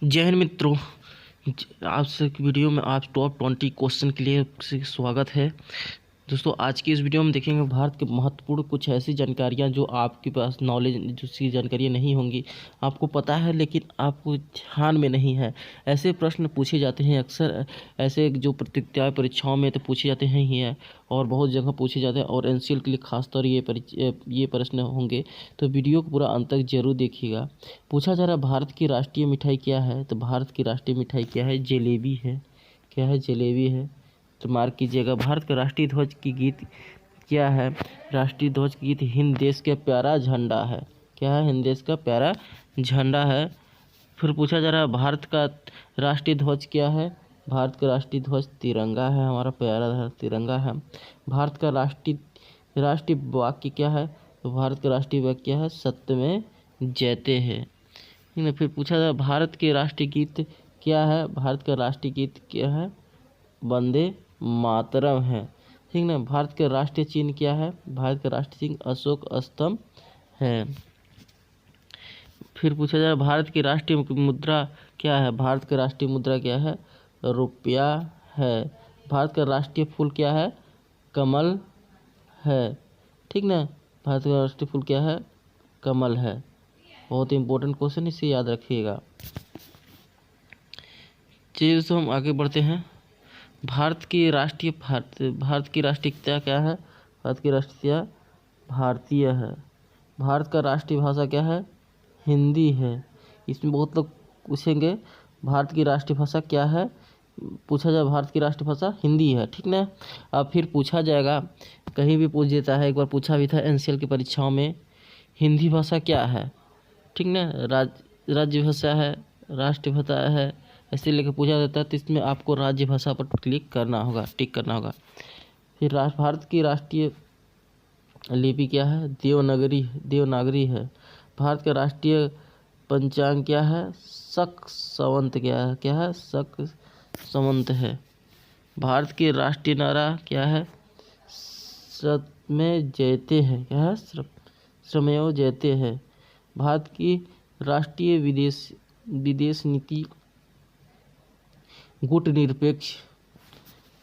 जय हिंद मित्रों। आपसे एक वीडियो में आज टॉप 20 क्वेश्चन के लिए स्वागत है। दोस्तों, आज की इस वीडियो में देखेंगे भारत के महत्वपूर्ण कुछ ऐसी जानकारियां जो आपके पास नॉलेज जिसकी जानकारियां नहीं होंगी, आपको पता है लेकिन आपको ध्यान में नहीं है। ऐसे प्रश्न पूछे जाते हैं अक्सर, ऐसे जो प्रतियोगिता परीक्षाओं में तो पूछे जाते हैं ही है और बहुत जगह पूछे जाते हैं और एनसीएल के लिए खासतौर ये प्रश्न होंगे, तो वीडियो को पूरा अंत तक जरूर देखिएगा। पूछा जा रहा है भारत की राष्ट्रीय मिठाई क्या है, तो भारत की राष्ट्रीय मिठाई क्या है? जलेबी है। क्या है? जलेबी है। तो मार्क कीजिएगा। भारत का राष्ट्रीय ध्वज की गीत क्या है? राष्ट्रीय ध्वज की गीत हिंद देश का प्यारा झंडा है। क्या है? हिंद देश का प्यारा झंडा है। फिर पूछा जा रहा है भारत का राष्ट्रीय ध्वज क्या है? भारत का राष्ट्रीय ध्वज तिरंगा है, हमारा प्यारा तिरंगा है। भारत का राष्ट्रीय वाक्य क्या है? तो भारत का राष्ट्रीय वाक्य क्या है? सत्य में जयते हैं। ठीक है। फिर पूछा जा रहा है भारत के राष्ट्रीय गीत क्या है? भारत का राष्ट्रीय गीत क्या है? वंदे मातरम है। ठीक ना। भारत का राष्ट्रीय चिन्ह क्या है? भारत का राष्ट्रीय चिन्ह अशोक स्तंभ है। फिर पूछा जाए भारत की राष्ट्रीय मुद्रा क्या है? भारत का राष्ट्रीय मुद्रा क्या है? रुपया है। भारत का राष्ट्रीय फूल क्या है? कमल है। ठीक ना। भारत का राष्ट्रीय फूल क्या है? कमल है। बहुत इंपॉर्टेंट क्वेश्चन, इसे याद रखिएगा। चलिए तो हम आगे बढ़ते हैं। भारत की राष्ट्रीयता क्या है? भारत की राष्ट्रीय भारतीय है। भारत का राष्ट्रीय भाषा क्या है? हिंदी है। इसमें बहुत लोग पूछेंगे भारत की राष्ट्रीय भाषा क्या है? पूछा जाए भारत की राष्ट्रीय भाषा हिंदी है। ठीक ना। अब फिर पूछा जाएगा, कहीं भी पूछ देता है, एक बार पूछा भी था एनसीएल की परीक्षाओं में, हिंदी भाषा क्या है? ठीक ना। राज्य भाषा है, राष्ट्रीय भाषा है, ऐसे लेकर पूछा जाता है, तो इसमें आपको राज्य भाषा पर टिक करना होगा। फिर भारत की राष्ट्रीय लिपि क्या है? देवनागरी है। भारत का राष्ट्रीय पंचांग क्या है? शक संवत क्या है? शक संवत है। भारत की राष्ट्रीय नारा क्या है? श्रमेव जयते है। क्या है? श्रमेव जयते है। भारत की राष्ट्रीय विदेश नीति गुटनिरपेक्ष।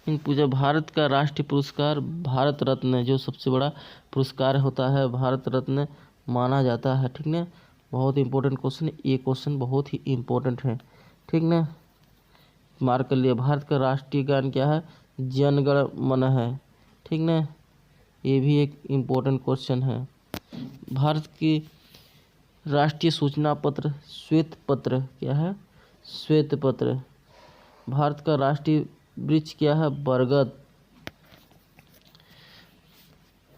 पूछा भारत का राष्ट्रीय पुरस्कार भारत रत्न, जो सबसे बड़ा पुरस्कार होता है भारत रत्न माना जाता है। ठीक ना। बहुत इंपॉर्टेंट क्वेश्चन, ये क्वेश्चन बहुत ही इंपॉर्टेंट है। ठीक ना। मार्क कर लिया। भारत का राष्ट्रीय गान क्या है? जन गण मन है। ठीक ना। ये भी एक इम्पोर्टेंट क्वेश्चन है। भारत की राष्ट्रीय सूचना पत्र श्वेत पत्र क्या है? श्वेत पत्र। भारत का राष्ट्रीय वृक्ष क्या है? बरगद।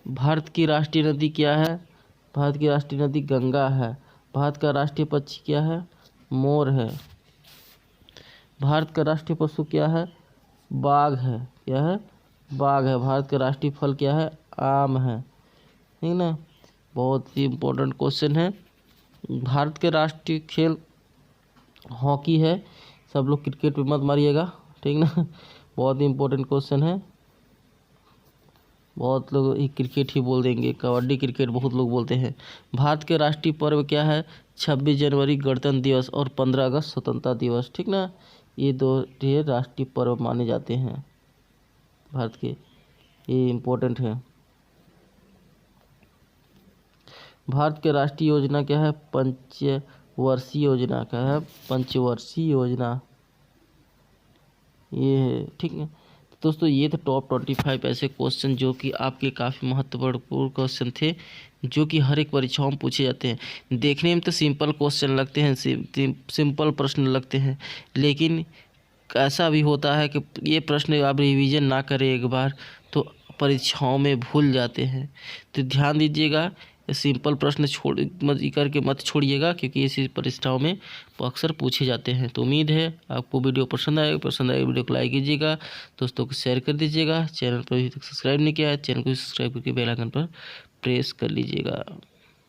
भारत की राष्ट्रीय नदी क्या है? भारत की राष्ट्रीय नदी गंगा है। भारत का राष्ट्रीय पक्षी क्या है? मोर है। भारत का राष्ट्रीय पशु क्या है? बाघ है। क्या है? बाघ है। भारत का राष्ट्रीय फल क्या है? आम है। ठीक ना। बहुत ही इम्पोर्टेंट क्वेश्चन है। भारत के राष्ट्रीय खेल हॉकी है। सब लोग क्रिकेट पे मत मारिएगा। ठीक ना। बहुत ही इम्पोर्टेंट क्वेश्चन है। बहुत लोग ही क्रिकेट ही बोल देंगे, कबड्डी क्रिकेट बहुत लोग बोलते हैं। भारत के राष्ट्रीय पर्व क्या है? 26 जनवरी गणतंत्र दिवस और 15 अगस्त स्वतंत्रता दिवस। ठीक ना। ये दो राष्ट्रीय पर्व माने जाते हैं भारत के, ये इम्पोर्टेंट है। भारत के राष्ट्रीय योजना क्या है? पंचवर्षीय योजना। क्या है? पंचवर्षीय योजना ये है। ठीक है दोस्तों, ये थे टॉप 25 ऐसे क्वेश्चन जो कि आपके काफ़ी महत्वपूर्ण क्वेश्चन थे, जो कि हर एक परीक्षाओं में पूछे जाते हैं। देखने में तो सिंपल क्वेश्चन लगते हैं, सिंपल प्रश्न लगते हैं, लेकिन ऐसा भी होता है कि ये प्रश्न आप रिवीजन ना करें एक बार तो परीक्षाओं में भूल जाते हैं। तो ध्यान दीजिएगा, सिंपल प्रश्न मत छोड़िएगा, क्योंकि इसी परीक्षाओं में अक्सर पूछे जाते हैं। तो उम्मीद है आपको वीडियो पसंद आए वीडियो को लाइक कीजिएगा, दोस्तों को शेयर कर दीजिएगा। चैनल पर अभी तक सब्सक्राइब नहीं किया है, चैनल को सब्सक्राइब करके बेल आइकन पर प्रेस कर लीजिएगा।